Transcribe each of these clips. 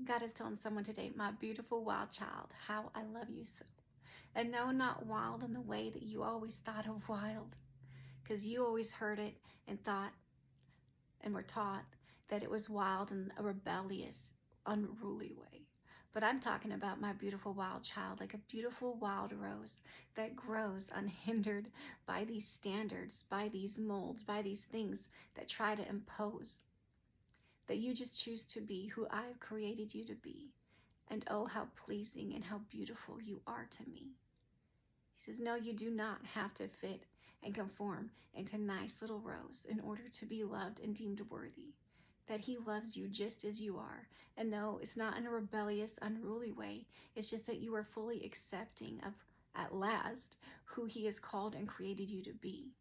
God is telling someone today, my beautiful wild child, how I love you so. And no, not wild in the way that you always thought of wild, because you always heard it and thought and were taught that it was wild in a rebellious, unruly way. But I'm talking about my beautiful wild child, like a beautiful wild rose that grows unhindered by these standards, by these molds, by these things that try to impose. That you just choose to be who I've created you to be. And oh, how pleasing and how beautiful you are to me. He says, no, you do not have to fit and conform into nice little rose in order to be loved and deemed worthy. That he loves you just as you are. And no, it's not in a rebellious, unruly way. It's just that you are fully accepting of, at last, who he has called and created you to be.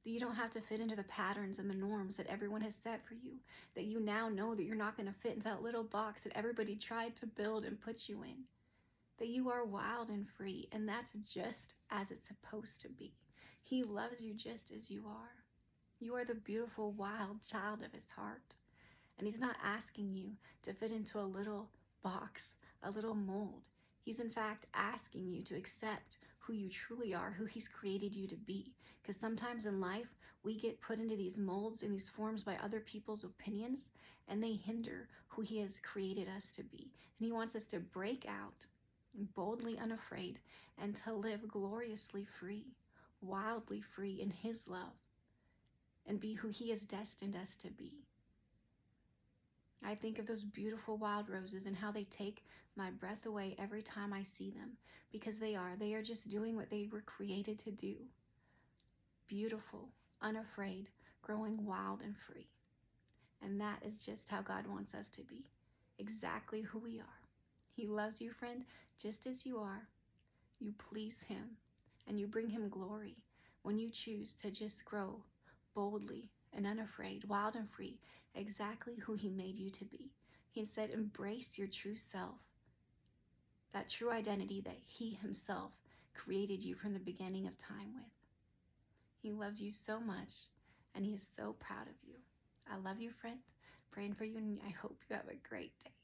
That you don't have to fit into the patterns and the norms that everyone has set for you. That you now know that you're not going to fit into that little box that everybody tried to build and put you in. That you are wild and free, and that's just as it's supposed to be. He loves you just as you are. You are the beautiful, wild child of his heart. And he's not asking you to fit into a little box, a little mold. He's in fact asking you to accept who you truly are, who he's created you to be. Because sometimes in life, we get put into these molds and these forms by other people's opinions, and they hinder who he has created us to be. And he wants us to break out, boldly unafraid, and to live gloriously free, wildly free in his love, and be who he has destined us to be. I think of those beautiful wild roses and how they take my breath away every time I see them, because they are just doing what they were created to do. Beautiful, unafraid, growing wild and free. And that is just how God wants us to be, exactly who we are. He loves you, friend, just as you are. You please him and you bring him glory when you choose to just grow boldly and unafraid, wild and free, exactly who he made you to be. He said, embrace your true self, that true identity that he himself created you from the beginning of time with. He loves you so much, and he is so proud of you. I love you, friend. Praying for you, and I hope you have a great day.